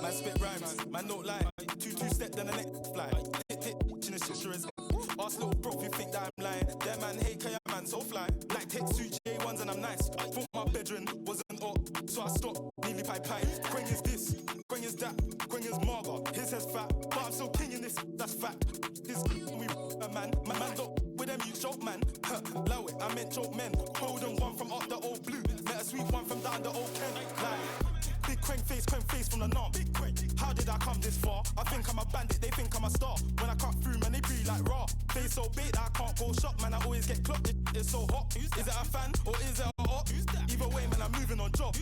Man spit rhymes, man don't lie. Two step then the next fly. Hit, chin and shit sure as ask little bro if you think that I'm lying. That man hate Kaya man so fly. Like Tetsu J1s and I'm nice. Thought my bedroom wasn't up, so I stopped. Nearly pie. Quang is this, Quang is that, Quang is Marga. His head's fat, but I'm still king in this. That's fact. This we a man don't with them you joke man. Allow it, I meant joke men. Golden one from up the old blue. Met a sweet one from down the old Ken. Like. Big Quang face from the norm. How did I come this far? I think I'm a bandit, they think I'm a star. When I cut through, man, they breathe like raw. They so big that I can't go shop, man, I always get clocked. It's so hot. Is it a fan or is it a hot? Either way, man, I'm moving on job.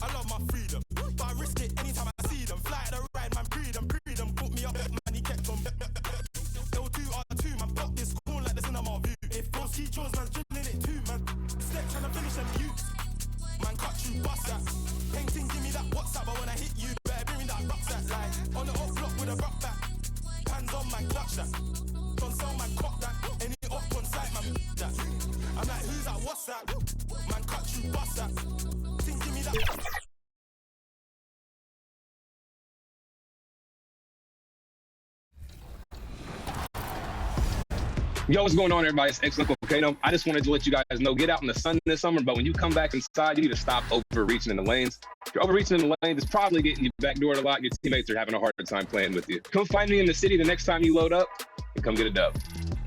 I love my freedom, but I risk it anytime I see them. Fly the ride, man, breed them. Put me up, man, he kept on. L2R2, man, block this corn like the cinema view. If those key chores, man's dribbling it too, man. Step trying to finish them youths. Man, cut you, bust that. Painting, give me that WhatsApp, but when I hit you, better bring me that rucksack. Like, on the off block with a rock back. Hands on, man, clutch that. Don't sell, man, cock that. Any up on site, man, that. I'm like, who's that, what's that? Man, cut you, bust that. Think, give me that. Yo, what's going on, everybody? It's Excellent Volcano. I just wanted to let you guys know, get out in the sun this summer, but when you come back inside, you need to stop overreaching in the lanes. If you're overreaching in the lanes, it's probably getting you backdoored a lot. Your teammates are having a hard time playing with you. Come find me in the city the next time you load up and come get a dub.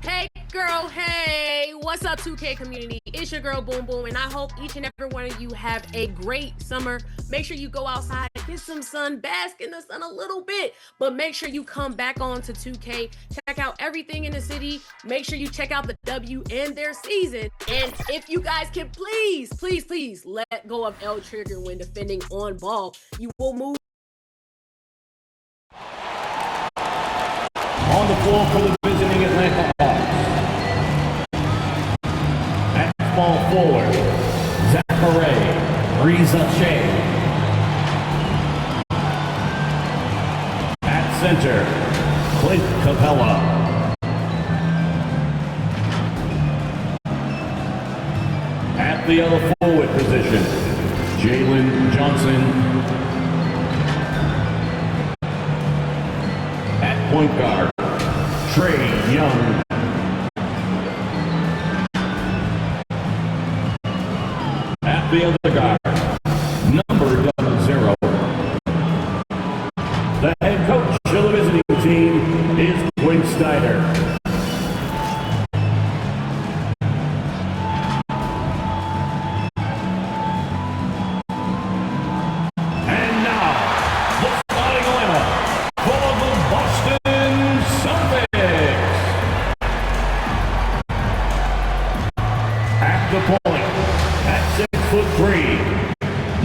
Hey, girl, hey. What's up, 2K community? It's your girl, Boom Boom, and I hope each and every one of you have a great summer. Make sure you go outside, get some sun, bask in the sun a little bit, but make sure you come back on to 2K. Check out everything in the city. Make sure you check out the W and their season. And if you guys can please let go of L trigger when defending on ball, you will move. On the floor for the visiting Atlanta Hawks. At small forward, Zachary Riza-Shea. At center, Clint Capella. At the other forward position, Jalen Johnson. At point guard, Trae Young. At the other guard, number 00. The head coach of the visiting team is Quinn Snyder.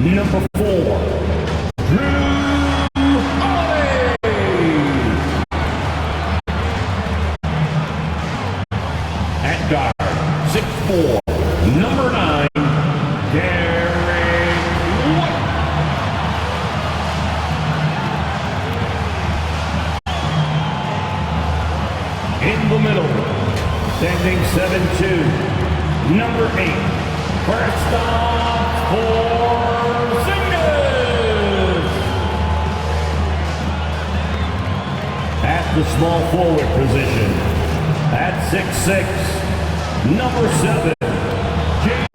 Number 4, Drew Holiday. At guard, 6'4", number 9, Derek White. In the middle, standing 7'2", number 8, Kristaps Porzingis. At the small forward position, at 6'6", number 7, Jaylen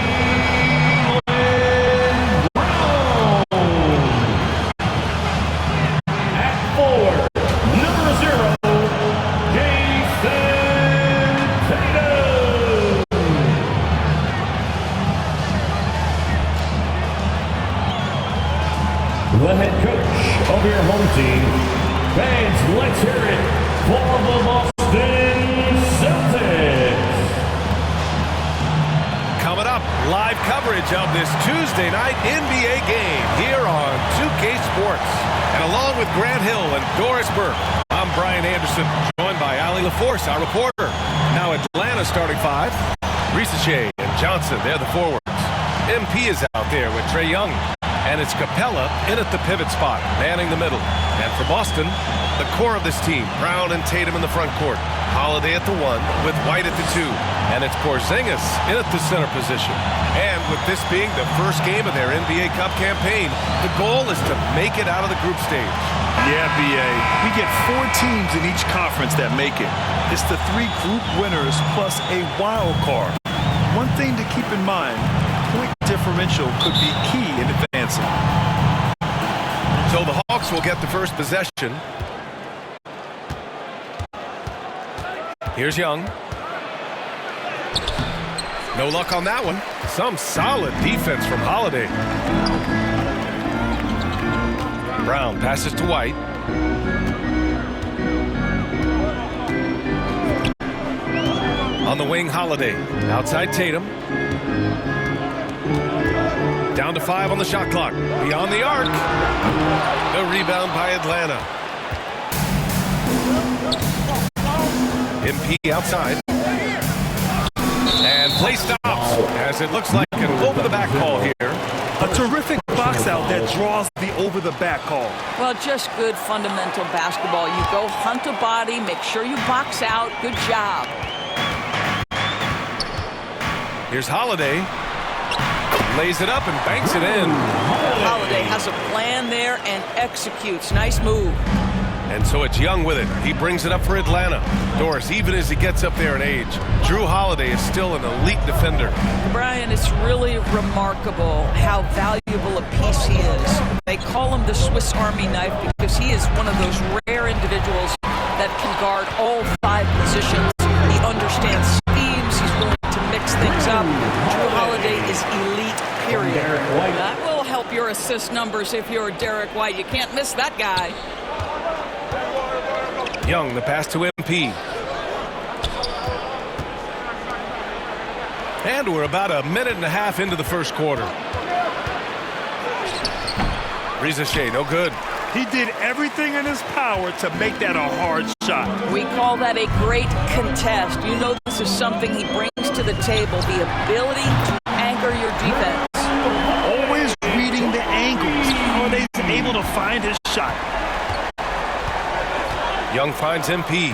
Brown. At forward, number 0, Jason Tatum. The head coach of your home team. Fans, let's hear it for the Boston Celtics. Coming up, live coverage of this Tuesday night NBA game here on 2K Sports. And along with Grant Hill and Doris Burke, I'm Brian Anderson, joined by Ali LaForce, our reporter. Now Atlanta starting 5. Riza-Shea and Johnson, they're the forwards. MP is out there with Trae Young. And it's Capella in at the pivot spot, manning the middle. And for Boston, the core of this team, Brown and Tatum in the front court. Holiday at the 1 with White at the 2. And it's Porzingis in at the center position. And with this being the first game of their NBA Cup campaign, the goal is to make it out of the group stage. Yeah, B.A. We get 4 teams in each conference that make it. It's the 3 group winners plus a wild card. One thing to keep in mind, point differential could be key in advancing. So the Hawks will get the first possession. Here's Young. No luck on that one. Some solid defense from Holiday. Brown passes to White. On the wing, Holiday. Outside Tatum. Down to 5 on the shot clock. Beyond the arc. The rebound by Atlanta. MP outside. And play stops as it looks like an over-the-back call here. A terrific box out that draws the over-the-back call. Well, just good fundamental basketball. You go hunt a body, make sure you box out. Good job. Here's Holiday. Lays it up and banks it in. Holiday has a plan there and executes. Nice move. And so it's Young with it. He brings it up for Atlanta. Doris, even as he gets up there in age, Drew Holiday is still an elite defender. Brian, it's really remarkable how valuable a piece he is. They call him the Swiss Army knife because he is one of those rare individuals that can guard all 5 positions. He understands schemes. He's willing to mix things up. Drew Holiday is elite, period. That will help your assist numbers if you're Derek White. You can't miss that guy. Young, the pass to MP. And we're about a minute and a half into the first quarter. Rizachet, no good. He did everything in his power to make that a hard shot. We call that a great contest. You know this is something he brings to the table, the ability to anchor your defense. Always reading the angles. Holiday's able to find his shot. Young finds MP.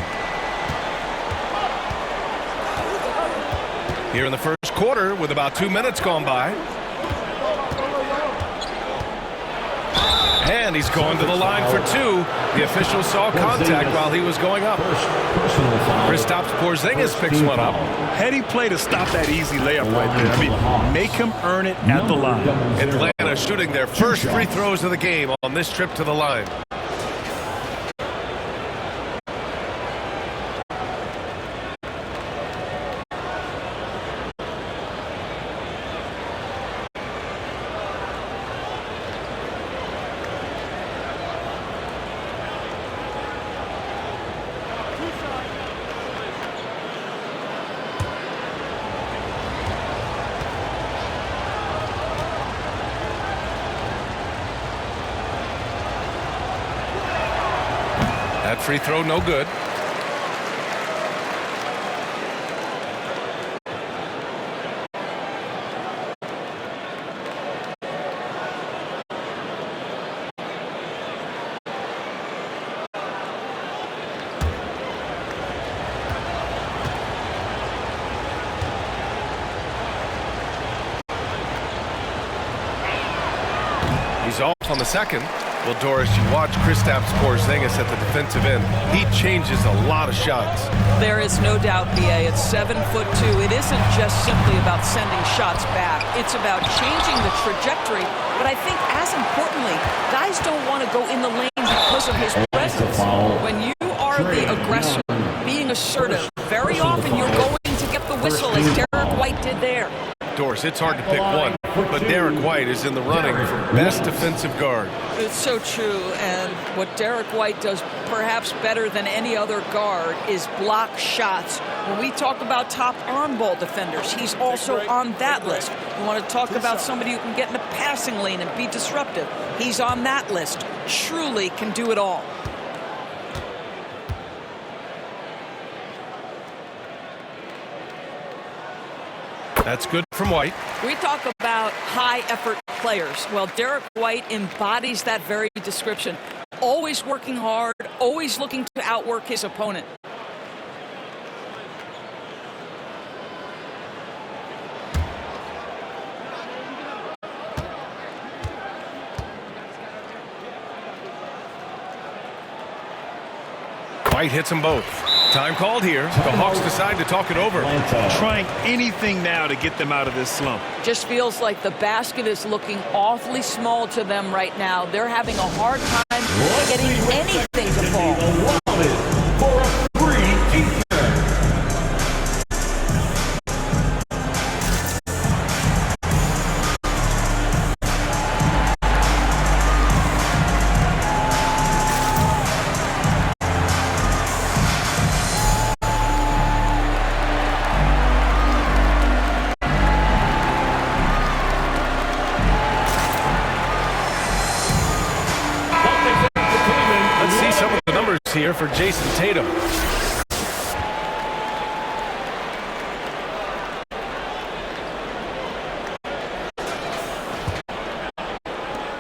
Here in the first quarter with about 2 minutes gone by. And he's going to the line for 2. The official saw contact while he was going up. Kristaps Porzingis picks one up. Heady play to stop that easy layup right there. I mean, make him earn it at the line. Atlanta shooting their first free throws of the game on this trip to the line. That free throw, no good. He's off on the second. Well, Doris, you watch Kristaps Porzingis at the defensive end. He changes a lot of shots. There is no doubt, B.A. It's 7'2". It isn't just simply about sending shots back. It's about changing the trajectory. But I think, as importantly, guys don't want to go in the lane because of his presence. When you are the aggressor, being assertive, very often you're going to get the whistle, as Derek White did there. Doris, it's hard to pick one, but Derek White is in the running for best defensive guard. It's so true, and what Derek White does perhaps better than any other guard is block shots. When we talk about top on-ball defenders, he's also on that list. You want to talk about somebody who can get in the passing lane and be disruptive. He's on that list. Truly can do it all. That's good from White. We talk about high-effort players. Well, Derek White embodies that very description. Always working hard, always looking to outwork his opponent. White hits them both. Time called here. The Hawks decide to talk it over. Trying anything now to get them out of this slump. Just feels like the basket is looking awfully small to them right now. They're having a hard time getting anything to fall. For a free defense. Let's see some of the numbers here for Jason Tatum.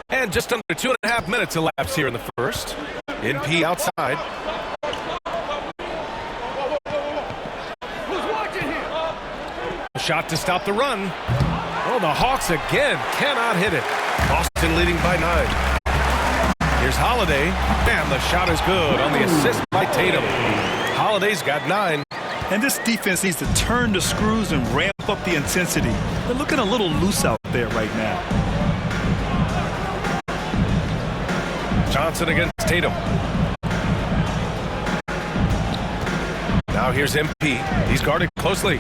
And just under 2.5 minutes elapsed here in the first. NP outside. Shot to stop the run. Oh, the Hawks again cannot hit it. Boston leading by 9. Here's Holiday, and the shot is good on the assist by Tatum. Holiday's got 9. And this defense needs to turn the screws and ramp up the intensity. They're looking a little loose out there right now. Johnson against Tatum. Now here's MP. He's guarded closely.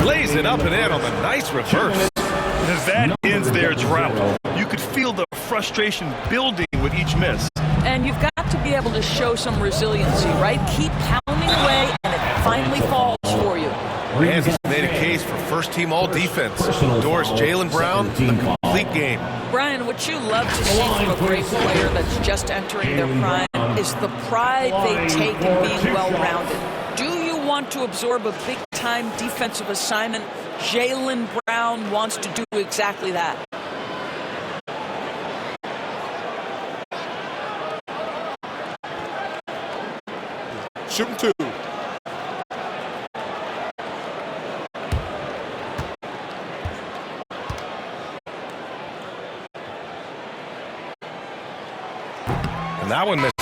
Lays it up and in on the nice reverse. As that ends their drought, you could feel the frustration building with each miss. And you've got to be able to show some resiliency, right? Keep pounding away, and it finally falls for you. And he's made a case for first-team all-defense. Doors Jaylen Brown, a complete game. Brian, what you love to see from a great player that's just entering their prime is the pride they take in being well-rounded. Do you want to absorb a big-time defensive assignment? Jaylen Brown wants to do exactly that. Shooting 2. And that one misses.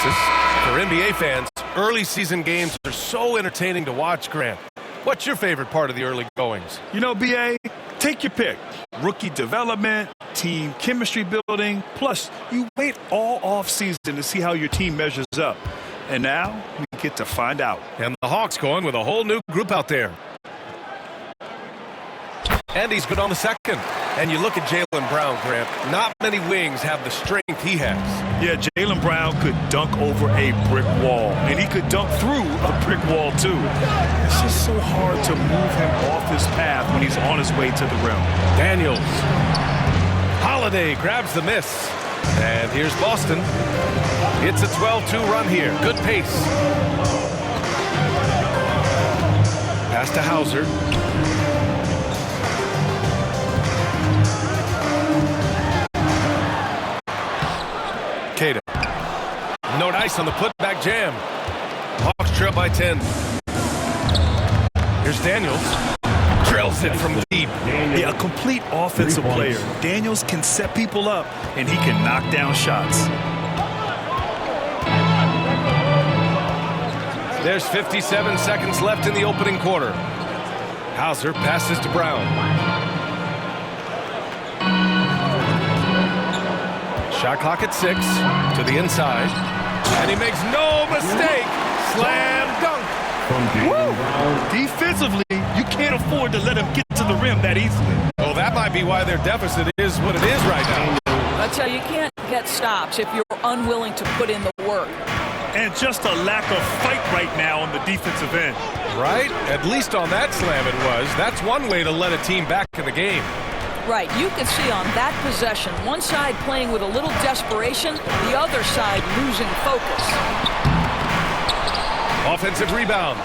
For NBA fans, early season games are so entertaining to watch, Grant. What's your favorite part of the early goings? You know, BA, take your pick. Rookie development, team chemistry building, plus you wait all off season to see how your team measures up. And now we get to find out. And the Hawks going with a whole new group out there. And he's good on the second. And you look at Jaylen Brown, Grant. Not many wings have the strength he has. Yeah, Jaylen Brown could dunk over a brick wall. And he could dunk through a brick wall, too. It's just so hard to move him off his path when he's on his way to the rim. Daniels. Holiday grabs the miss. And here's Boston. It's a 12-2 run here. Good pace. Pass to Hauser. Tatum. No dice on the putback jam. Hawks trail by 10. Here's Daniels. Drills it from deep. Yeah, a complete offensive player. Daniels can set people up, and he can knock down shots. There's 57 seconds left in the opening quarter. Hauser passes to Brown. Shot clock at 6 to the inside. And he makes no mistake. Slam dunk. Woo! Defensively, you can't afford to let him get to the rim that easily. Well, that might be why their deficit is what it is right now. I tell you, you can't get stops if you're unwilling to put in the work. And just a lack of fight right now on the defensive end. Right? At least on that slam it was. That's one way to let a team back in the game. Right, you can see on that possession, one side playing with a little desperation, the other side losing focus. Offensive rebound.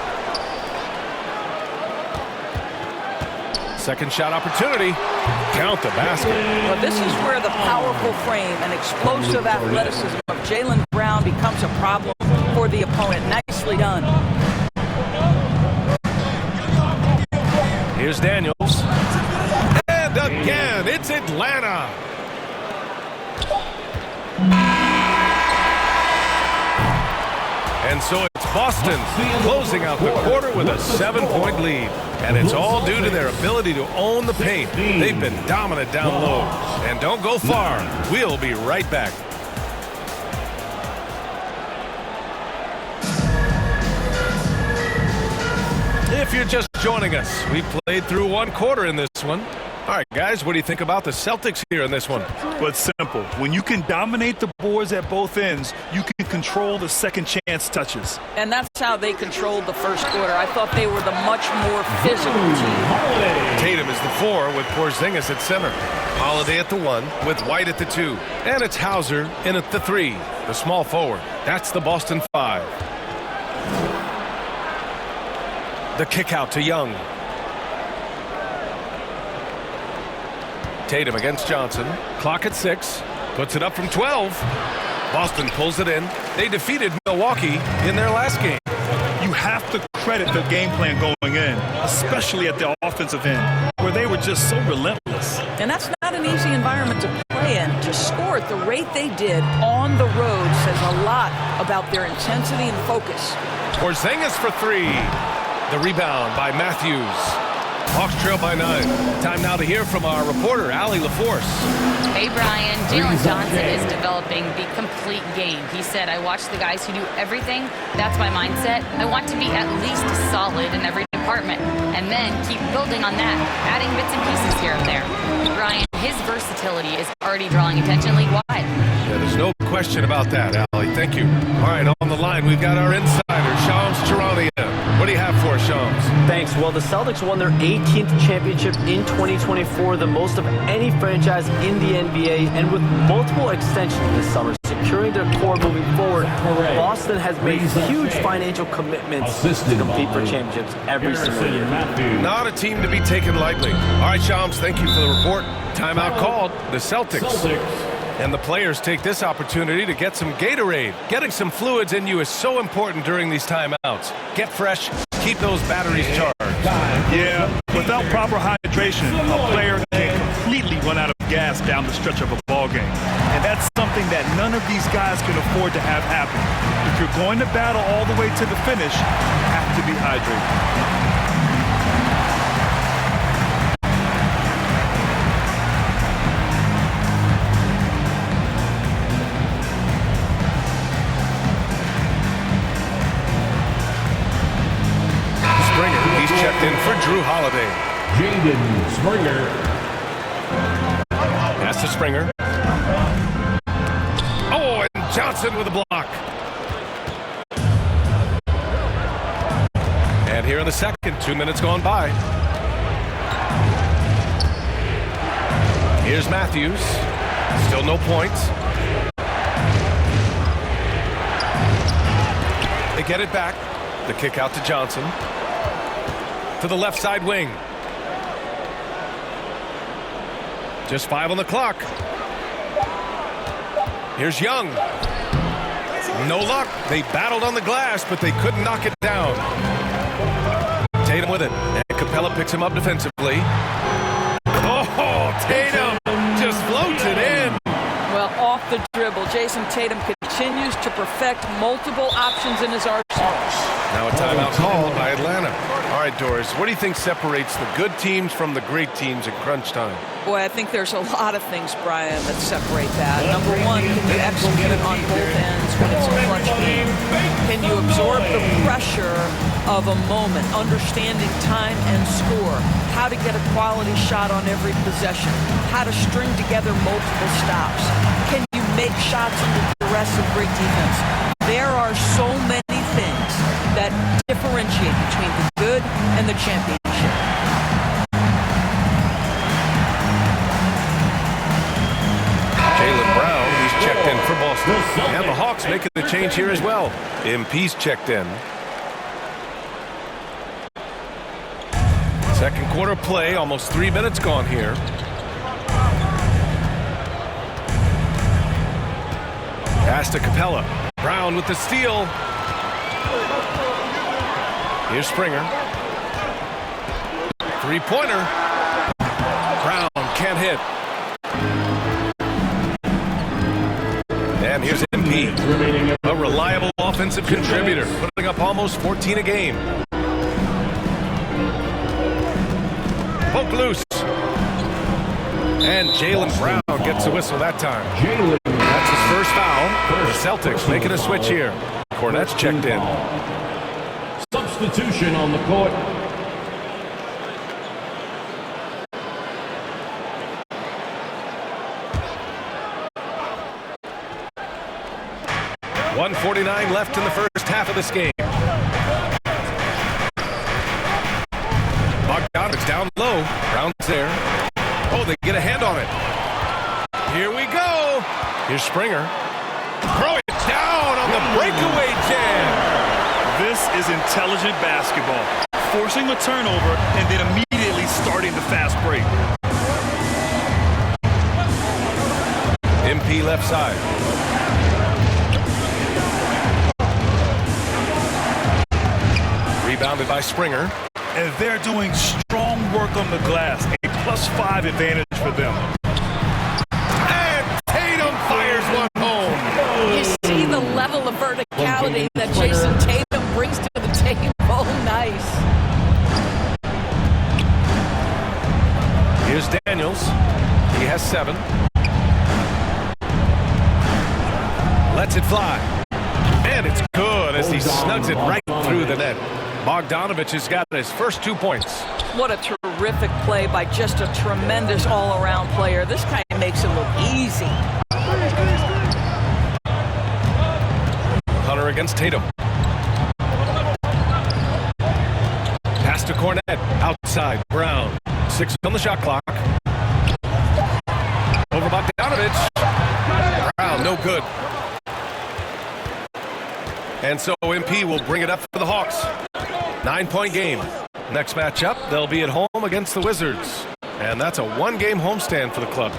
Second shot opportunity. Count the basket. Well, this is where the powerful frame and explosive athleticism of Jaylen Brown becomes a problem for the opponent. Nicely done. Here's Daniels. And again, it's Atlanta. And so it's Boston closing out the quarter with a 7-point lead. And it's all due to their ability to own the paint. They've been dominant down low. And don't go far. We'll be right back. If you're just joining us, we played through one quarter in this one. All right, guys, what do you think about the Celtics here in this one? Well, it's simple. When you can dominate the boards at both ends, you can control the second chance touches. And that's how they controlled the first quarter. I thought they were the much more physical team. Tatum is the 4 with Porzingis at center. Holiday at the 1 with White at the 2. And it's Hauser in at the 3, the small forward. That's the Boston 5. The kick out to Young. Tatum against Johnson. Clock at 6. Puts it up from 12. Boston pulls it in. They defeated Milwaukee in their last game. You have to credit the game plan going in, especially at the offensive end, where they were just so relentless. And that's not an easy environment to play in. To score at the rate they did on the road says a lot about their intensity and focus. Porzingis for 3. The rebound by Matthews. Hawks trail by 9. Time now to hear from our reporter, Allie LaForce. Hey, Brian. Jalen Johnson is developing the complete game. He said, I watch the guys who do everything. That's my mindset. I want to be at least solid in every department and then keep building on that, adding bits and pieces here and there. Brian, his versatility is already drawing attention league-wide. Yeah, there's no question about that, Allie. Thank you. All right, on the line, we've got our insider, Shams Charania. What do you have for us, Shams? Thanks. Well, the Celtics won their 18th championship in 2024, the most of any franchise in the NBA, and with multiple extensions this summer, securing their core moving forward. Boston has made huge financial commitments to compete for championships every single year. Not a team to be taken lightly. All right, Shams, thank you for the report. Timeout called. The Celtics. And the players take this opportunity to get some Gatorade. Getting some fluids in you is so important during these timeouts. Get fresh, keep those batteries charged. Yeah, without proper hydration, a player can completely run out of gas down the stretch of a ball game. And that's something that none of these guys can afford to have happen. If you're going to battle all the way to the finish, you have to be hydrated. Checked in for Drew Holiday. Jaden Springer. Pass to Springer. Oh, and Johnson with a block. And here in the second, 2 minutes gone by. Here's Matthews. Still no points. They get it back. The kick out to Johnson. To the left side wing. Just 5 on the clock. Here's Young. No luck. They battled on the glass, but they couldn't knock it down. Tatum with it. And Capella picks him up defensively. Oh, Tatum just floats it in. Well, off the dribble, Jason Tatum continues to perfect multiple options in his arsenal. Now a timeout called by Atlanta. All right, Doris, what do you think separates the good teams from the great teams at crunch time? Boy, I think there's a lot of things, Brian, that separate that. Number one, can you execute on both ends when it's a clutch game? Can you absorb the pressure of a moment, understanding time and score, how to get a quality shot on every possession, how to string together multiple stops? Can you make shots under duress of great defense? There are so many things that differentiate between the good and the championship. Jaylen Brown, he's checked in for Boston. And the Hawks making the change here as well. MP's checked in. Second quarter play, almost 3 minutes gone here. Pass to Capella. Brown with the steal. Here's Springer. Three-pointer. Brown can't hit. And here's MP, a reliable offensive contributor, putting up almost 14 a game. Poke loose. And Jaylen Brown gets a whistle that time. That's his first foul. The Celtics making a switch here. Cornette's checked in. Substitution on the court. .149 left in the first half of this game. Bogdanovich down low. Brown's there. Oh, they get a hand on it. Here we go. Here's Springer. Throw it down on the breakaway jam. This is intelligent basketball. Forcing a turnover and then immediately starting the fast break. MP left side. Rebounded by Springer. And they're doing strong work on the glass. A +5 advantage for them. And Tatum fires one home. You see the level of verticality that Jason Tatum brings to the table. Nice. Here's Daniels. He has 7. Lets it fly. And it's good as he snugs it right through the net. Bogdanovich has got his first 2 points. What a terrific play by just a tremendous all-around player. This guy makes it look easy. Hunter against Tatum. Pass to Cornette. Outside. Brown. 6 on the shot clock. Over Bogdanovich. Brown, no good. And so MP will bring it up for the Hawks. 9-point game. Next matchup, they'll be at home against the Wizards. And that's a 1-game homestand for the club.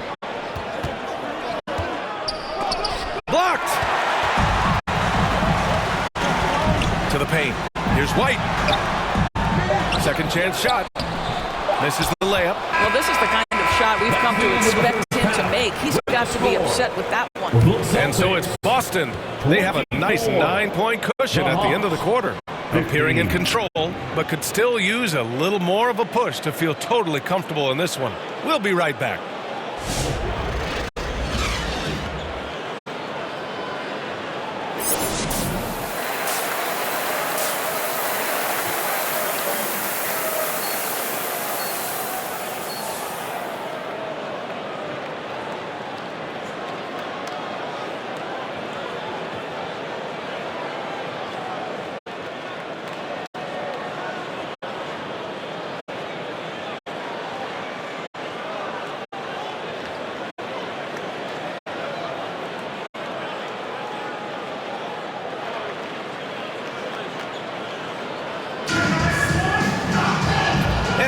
Blocked! To the paint. Here's White. Second chance shot. Misses the layup. Well, this is the kind of shot we've come to expect him to make. He's got to be upset with that one. And so it's Boston. They have a nice 9-point cushion at the end of the quarter. Appearing in control, but could still use a little more of a push to feel totally comfortable in this one. We'll be right back.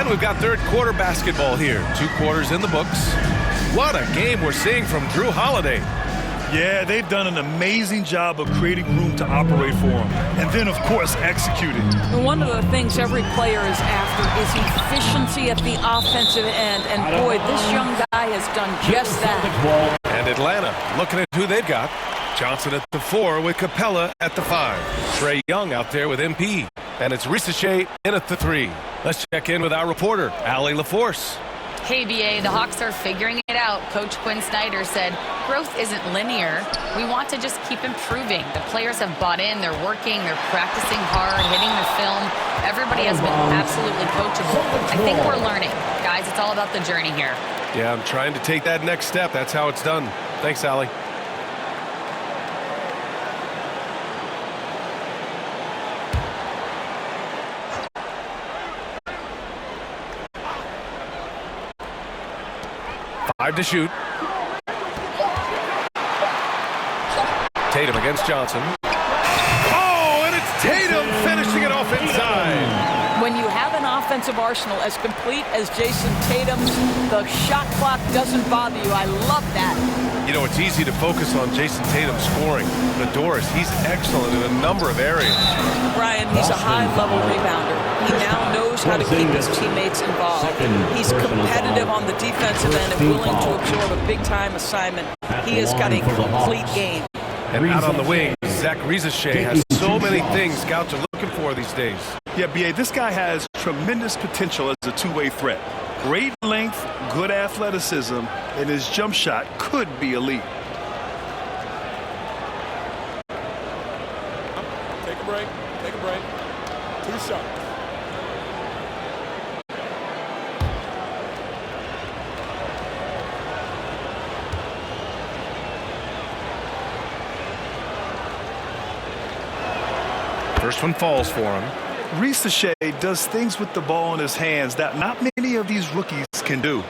We've got third quarter basketball here. 2 quarters in the books. What a game we're seeing from Drew Holiday. Yeah, they've done an amazing job of creating room to operate for him. And then, of course, executing. One of the things every player is after is efficiency at the offensive end. And boy, this young guy has done just that. And Atlanta looking at who they've got. Johnson at the 4 with Capella at the 5. Trae Young out there with MP. And it's Risache in at the 3. Let's check in with our reporter, Allie LaForce. Hey, BA, the Hawks are figuring it out. Coach Quinn Snyder said, growth isn't linear. We want to just keep improving. The players have bought in. They're working. They're practicing hard, hitting the film. Everybody has been absolutely coachable. I think we're learning. Guys, it's all about the journey here. Yeah, I'm trying to take that next step. That's how it's done. Thanks, Allie. Five to shoot. Tatum against Johnson. Oh, and it's Tatum finishing it off inside. When you have an offensive arsenal as complete as Jason Tatum's. The shot clock doesn't bother you. I love that. You know, it's easy to focus on Jason Tatum scoring. But Doris, he's excellent in a number of areas. Brian, he's a high-level rebounder. He now knows how to keep his teammates involved. He's competitive on the defensive end and willing to absorb a big-time assignment. He has got a complete game. And out on the wing, Zach Rizachet has so many things scouts are looking for these days. Yeah, B.A., this guy has tremendous potential as a two-way threat. Great length, good athleticism, and his jump shot could be elite. Take a break. Take a break. 2 shots. First one falls for him. Rizachet does things with the ball in his hands that not many of these rookies can do.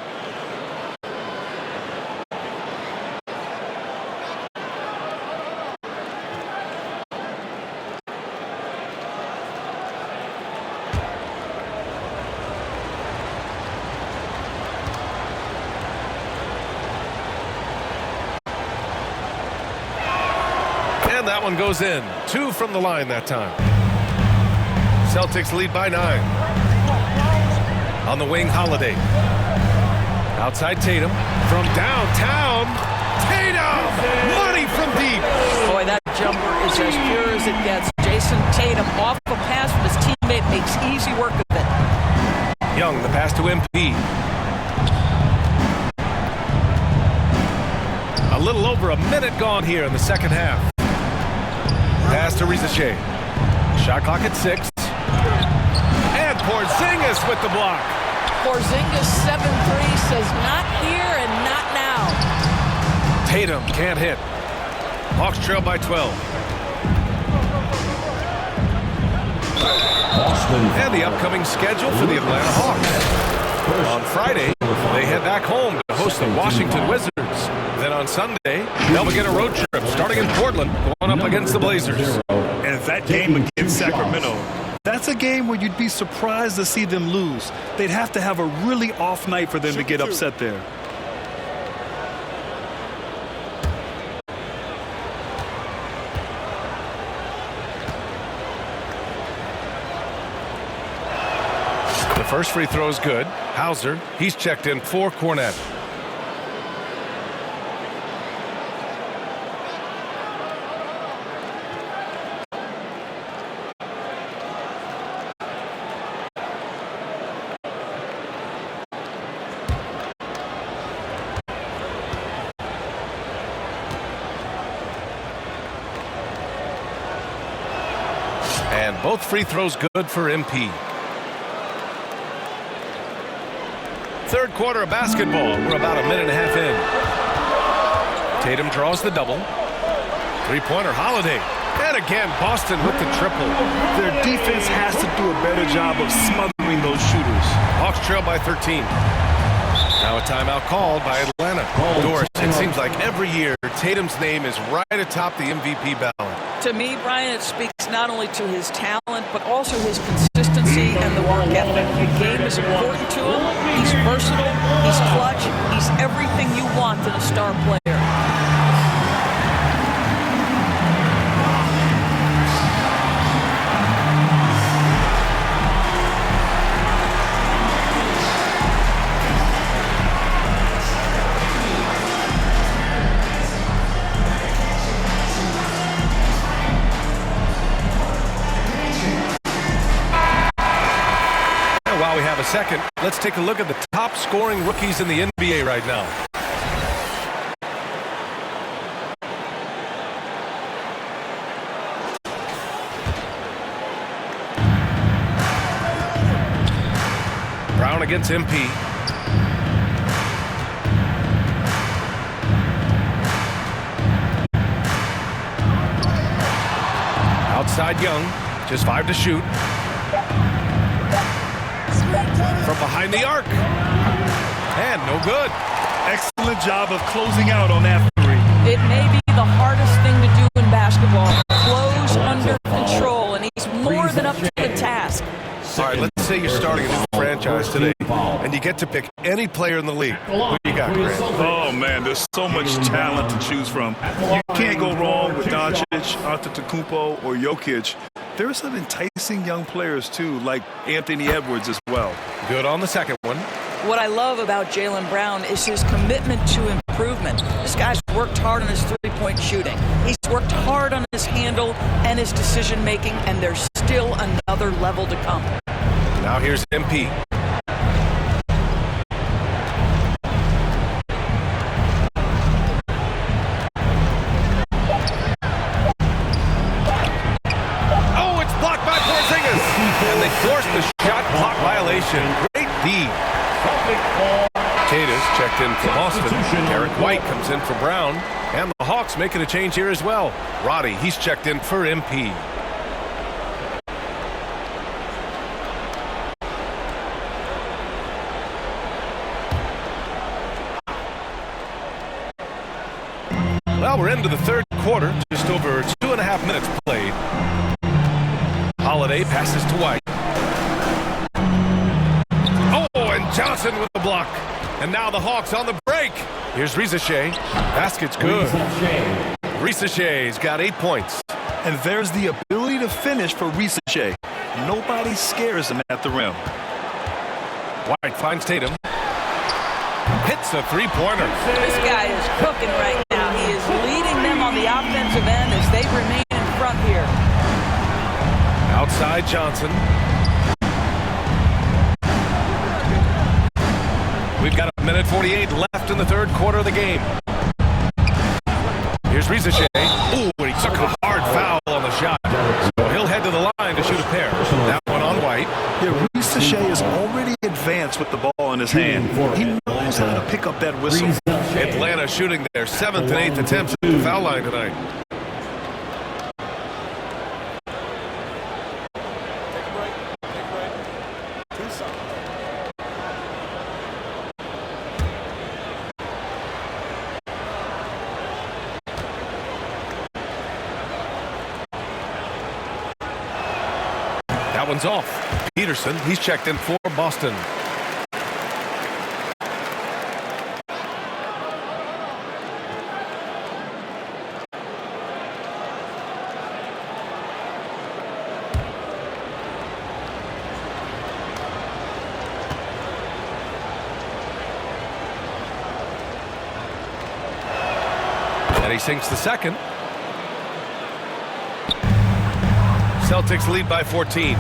And that one goes in. 2 from the line that time. Celtics lead by 9. On the wing, Holiday. Outside Tatum. From downtown, Tatum! Money from deep! Boy, that jumper is as pure as it gets. Jason Tatum off a pass from his teammate makes easy work of it. Young, the pass to MP. A little over a minute gone here in the second half. Pass to Rizachet. Shot clock at 6. And Porzingis with the block. Porzingis 7-3 says not here and not now. Tatum can't hit. Hawks trail by 12. And the upcoming schedule for the Atlanta Hawks. On Friday, they head back home to host the Washington Wizards. Then on Sunday, they'll begin a road trip starting in Portland, going up against the Blazers. And that game against Sacramento, that's a game where you'd be surprised to see them lose. They'd have to have a really off night for them to get upset there. The first free throw is good. Hauser, he's checked in for Cornette. And both free throws good for MP. Third quarter of basketball. We're about a minute and a half in. Tatum draws the double. Three-pointer, Holiday. And again, Boston with the triple. Their defense has to do a better job of smothering those shooters. Hawks trail by 13. Now a timeout called by Atlanta. Doris, it seems like every year Tatum's name is right atop the MVP ballot. To me, Brian, it speaks not only to his talent, but also his consistency and the work ethic. The game is important to him. He's versatile. He's clutch. He's everything you want in a star player. While we have a second, let's take a look at the top scoring rookies in the NBA right now. Brown against MP. Outside Young, just 5 to shoot. From behind the arc. And no good. Excellent job of closing out on that three. It may be the hardest thing to do in basketball. Close under control, and he's more than up to the task. All right, let's say you're starting a new foul. And you get to pick any player in the league. What do you got, Grant? Oh, man, there's so much talent to choose from. You can't go wrong with Doncic, Antetokounmpo, or Jokic. There are some enticing young players, too, like Anthony Edwards as well. Good on the second one. What I love about Jaylen Brown is his commitment to improvement. This guy's worked hard on his three-point shooting. He's worked hard on his handle and his decision-making, and there's still another level to come. Now here's MP. Oh, it's blocked by Porzingis. And they forced the shot clock violation. Great D. Tatus checked in for Boston. Derek White comes in for Brown. And the Hawks making a change here as well. Roddy, he's checked in for MP. Well, we're into the third quarter. Just over 2.5 minutes played. Holiday passes to White. And Johnson with the block. And now the Hawks on the break. Here's Risacher. Basket's good. Risacher's got 8 points. And there's the ability to finish for Risacher. Nobody scares him at the rim. White finds Tatum. Hits a three-pointer. This guy is cooking right now. He is leading them on the offensive end as they remain in front here. Outside Johnson. We've got 1:48 left in the third quarter of the game. Here's Risacher. Ooh, and he took a hard foul on the shot. So he'll head to the line to shoot a pair. That one on White. Yeah, Risacher is already advanced with the ball in his hand. He knows how to pick up that whistle. Atlanta shooting their 7th and 8th attempts at the foul line tonight. That one's off. Peterson, he's checked in for Boston. And he sinks the second. Celtics lead by 14.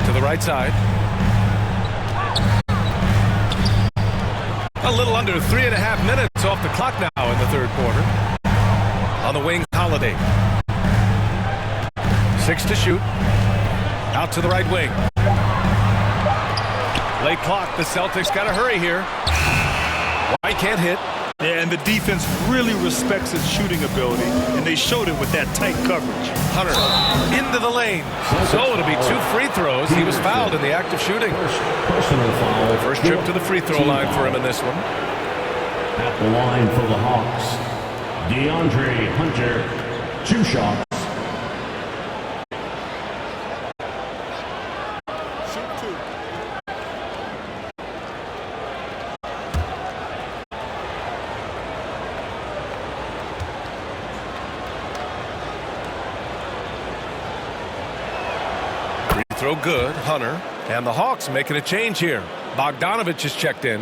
To the right side. A little under 3.5 minutes off the clock now in the third quarter. On the wing, Holiday. 6 to shoot. Out to the right wing. Late clock. The Celtics got to hurry here. White can't hit. Yeah, and the defense really respects his shooting ability, and they showed it with that tight coverage. Hunter into the lane. So it'll be 2 free throws. He was fouled in the act of shooting. Personal foul. First trip to the free throw line for him in this one. At the line for the Hawks, DeAndre Hunter, 2 shots. Throw good, Hunter. And the Hawks making a change here. Bogdanovich is checked in.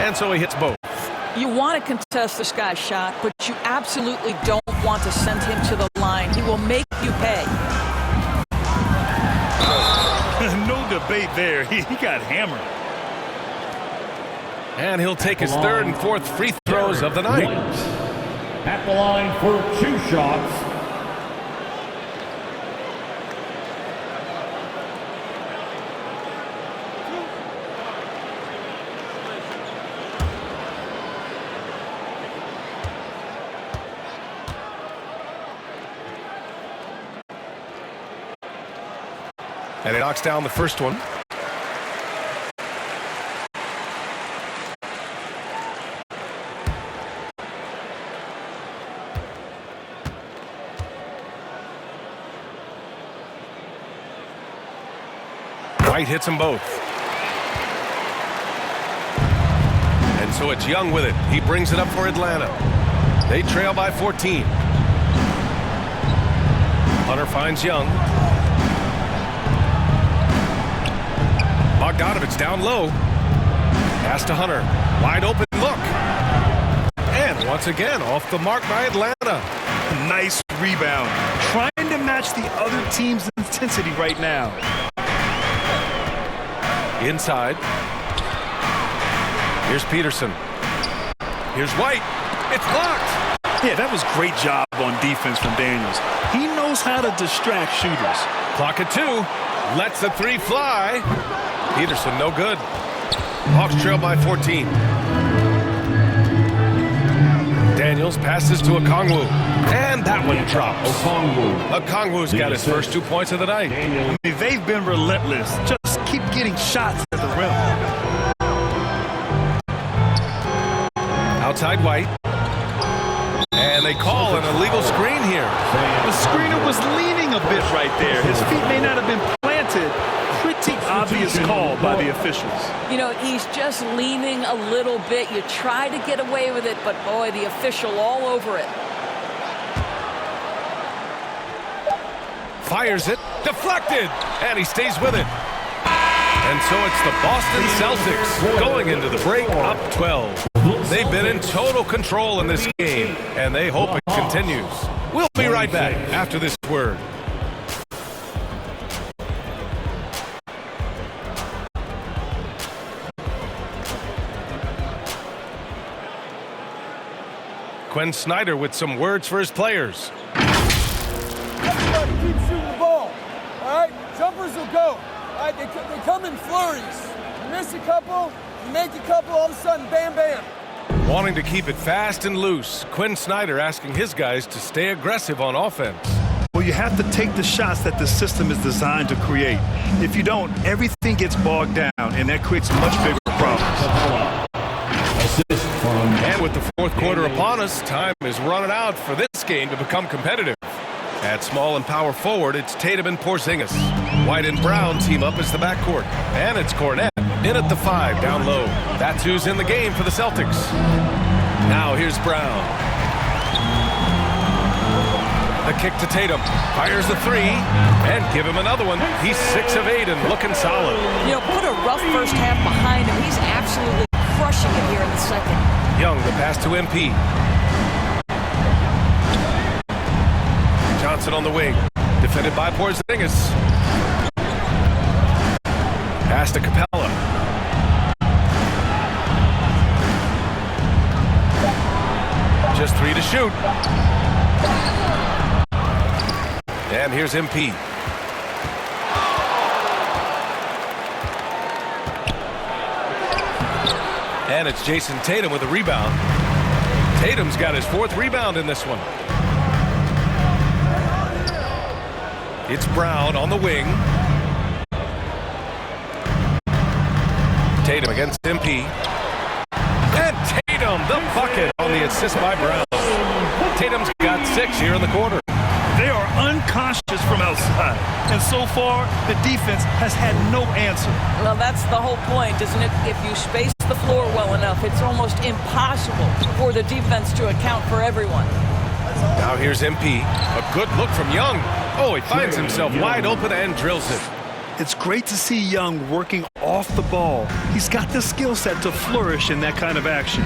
And so he hits both. You want to contest this guy's shot, but you absolutely don't want to send him to the line. He will make you pay. No debate there. He got hammered. And he'll take his 3rd and 4th free throws of the night. At the line for 2 shots. And it knocks down the first one. White hits them both. And so it's Young with it. He brings it up for Atlanta. They trail by 14. Hunter finds Young. Bogdanovich down low. Pass to Hunter. Wide open look. And once again, off the mark by Atlanta. Nice rebound. Trying to match the other team's intensity right now. Inside. Here's Peterson. Here's White. It's blocked. Yeah, that was great job on defense from Daniels. He knows how to distract shooters. Clock at 2. Lets the three fly. Peterson, no good. Hawks trail by 14. Daniels passes to Okongwu. And that one drops. Okongwu's got his first 2 points of the night. I mean, they've been relentless. Just keep getting shots at the rim. Outside White. And they call an illegal screen here. The screener was leaning a bit right there. His feet may not have been planted. Pretty obvious call by the officials. You know, he's just leaning a little bit. You try to get away with it, but boy, the official all over it. Fires it. Deflected. And he stays with it. And so it's the Boston Celtics going into the break up 12. They've been in total control in this game, and they hope it continues. We'll be right back after this word. Quinn Snyder with some words for his players. Everybody keep shooting the ball. All right? Jumpers will go. All right? They come in flurries. You miss a couple, you make a couple, all of a sudden, bam, bam. Wanting to keep it fast and loose, Quinn Snyder asking his guys to stay aggressive on offense. Well, you have to take the shots that the system is designed to create. If you don't, everything gets bogged down, and that creates much bigger problems. And with the fourth quarter upon us, time is running out for this game to become competitive. At small and power forward, it's Tatum and Porzingis. White and Brown team up as the backcourt. And it's Cornette in at the 5 down low. That's who's in the game for the Celtics. Now here's Brown. The kick to Tatum. Fires the 3. And give him another one. He's 6 of 8 and looking solid. You know, put a rough first half behind him. He's absolutely crushing it here in the second. Young, the pass to MP. Johnson on the wing. Defended by Porzingis. Pass to Capella. Just 3 to shoot. And here's MP. And it's Jason Tatum with a rebound. Tatum's got his 4th rebound in this one. It's Brown on the wing. Tatum against MP. And Tatum, the bucket on the assist by Brown. Tatum's got 6 here in the quarter. They are unconscious from outside. And so far, the defense has had no answer. Well, that's the whole point, isn't it? If you space the floor well enough, it's almost impossible for the defense to account for everyone. Now here's MP. A good look from Young. Oh, he finds himself wide open and drills it. It's great to see Young working off the ball. He's got the skill set to flourish in that kind of action.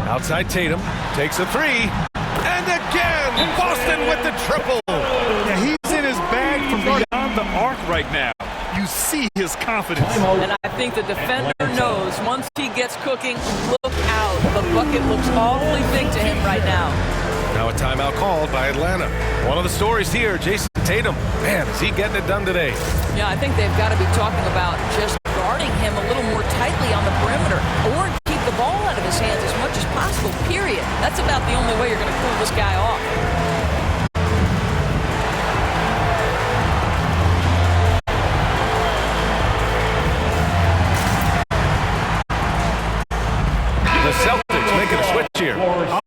Outside Tatum. Takes a 3. And again, Boston with the triple. Yeah, he's in his bag from beyond the arc right now. You see his confidence. And I think the defender knows once he gets cooking, look out. The bucket looks awfully big to him right now. Now a timeout called by Atlanta. One of the stories here, Jason Tatum. Man, is he getting it done today? Yeah, I think they've got to be talking about just guarding him a little more tightly on the perimeter or keep the ball out of his hands as much as possible, period. That's about the only way you're going to cool this guy off.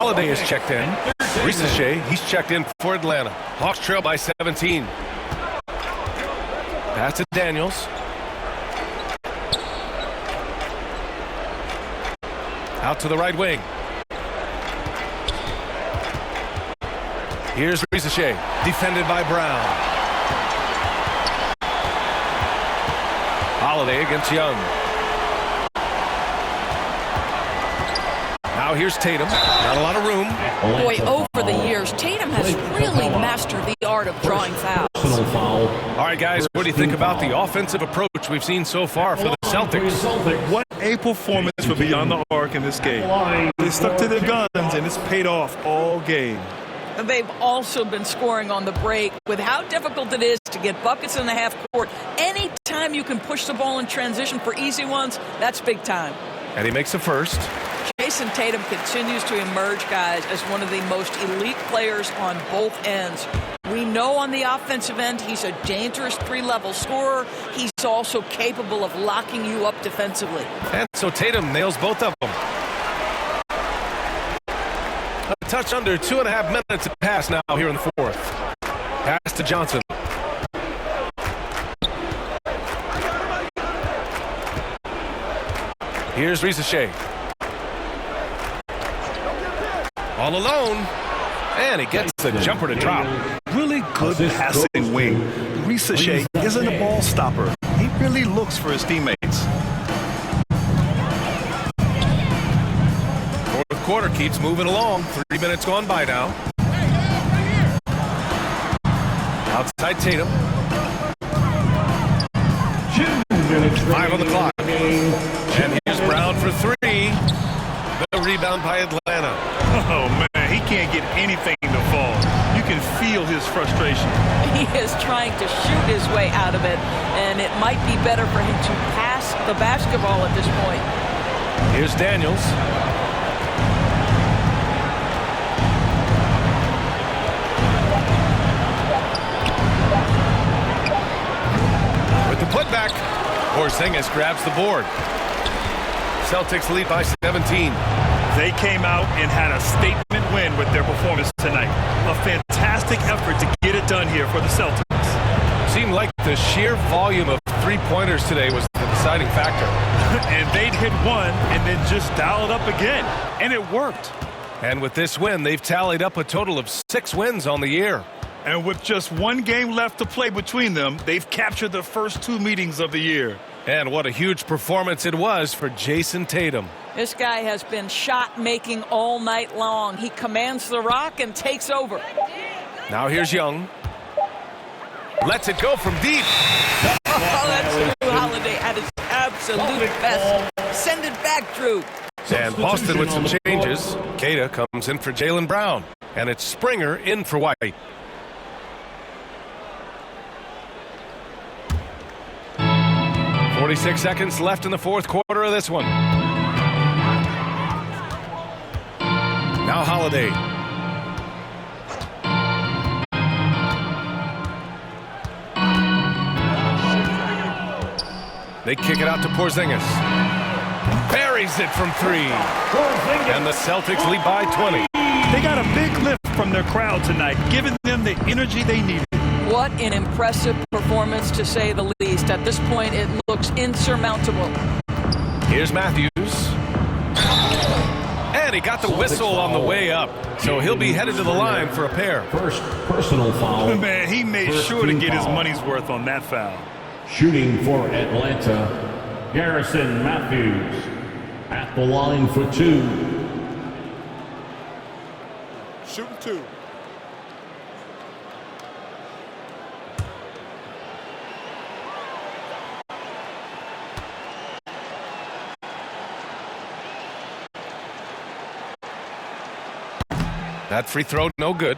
Holiday is checked in. Risacher, he's checked in for Atlanta. Hawks trail by 17. Pass to Daniels. Out to the right wing. Here's Risacher, defended by Brown. Holiday against Young. Now here's Tatum. Not a lot of room. Boy, over the years, Tatum has really mastered the art of drawing fouls. All right, guys, what do you think about the offensive approach we've seen so far for the Celtics? What a performance for Beyond the Arc in this game. They stuck to their guns, and it's paid off all game. They've also been scoring on the break. With how difficult it is to get buckets in the half court, anytime you can push the ball in transition for easy ones, that's big time. And he makes the first. Jason Tatum continues to emerge, guys, as one of the most elite players on both ends. We know on the offensive end he's a dangerous three-level scorer. He's also capable of locking you up defensively. And so Tatum nails both of them. A touch under 2.5 minutes to pass now here in the fourth. Pass to Johnson. Here's Risacher. All alone. And he gets the jumper to drop. Really good passing wing. Risacher isn't a ball stopper. He really looks for his teammates. Fourth quarter keeps moving along. 3 minutes gone by now. Outside Tatum. 5 on the clock. And here's Brown for 3. The rebound by Atlanta. Oh, man, he can't get anything to fall. You can feel his frustration. He is trying to shoot his way out of it, and it might be better for him to pass the basketball at this point. Here's Daniels. With the putback, Porzingis grabs the board. Celtics lead by 17. They came out and had a statement win with their performance tonight. A fantastic effort to get it done here for the Celtics. Seemed like the sheer volume of three-pointers today was the deciding factor. And they'd hit one and then just dial it up again. And it worked. And with this win, they've tallied up a total of 6 wins on the year. And with just one game left to play between them, they've captured the first 2 meetings of the year. And what a huge performance it was for Jason Tatum. This guy has been shot-making all night long. He commands the rock and takes over. Now here's Young. Lets it go from deep. Oh, that's Drew Holiday at his absolute best. Send it back, Drew. And Boston with some changes. Queta comes in for Jaylen Brown. And it's Springer in for White. "46 seconds left in the fourth quarter of this one. Now Holiday. They kick it out to Porzingis. Buries it from 3. And the Celtics lead by 20. They got a big lift from their crowd tonight, giving them the energy they needed. What an impressive performance, to say the least. At this point, it looks insurmountable. Here's Matthews. And he got the whistle on the way up. So he'll be headed to the line for a pair. First personal foul. Man, he made sure to get his money's worth on that foul. Shooting for Atlanta, Garrison Matthews at the line for 2. Shooting 2. That free throw, no good.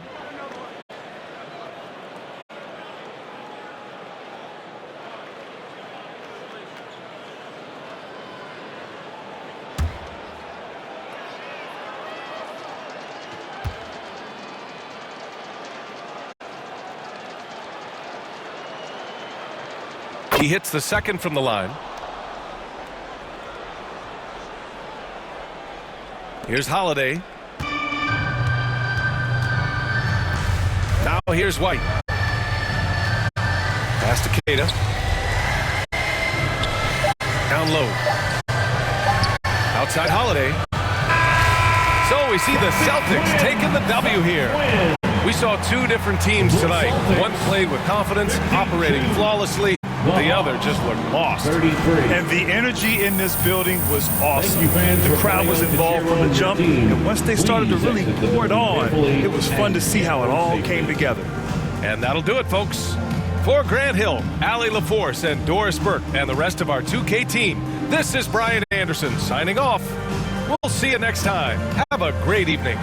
He hits the second from the line. Here's Holiday. here's White. Pass to Queta. Down low. Outside Holiday. So we see the Celtics taking the W here. We saw two different teams tonight. One played with confidence, operating flawlessly. The other just looked lost. 33. And the energy in this building was awesome. Thank you, fans, The for crowd was playing involved this from year the jump, on your team. and once they started to really Please exit pour it the on, Maple Leaf it was fun to see how it all and came together. And that'll do it, folks. For Grant Hill, Allie LaForce, and Doris Burke, and the rest of our 2K team, this is Brian Anderson signing off. We'll see you next time. Have a great evening.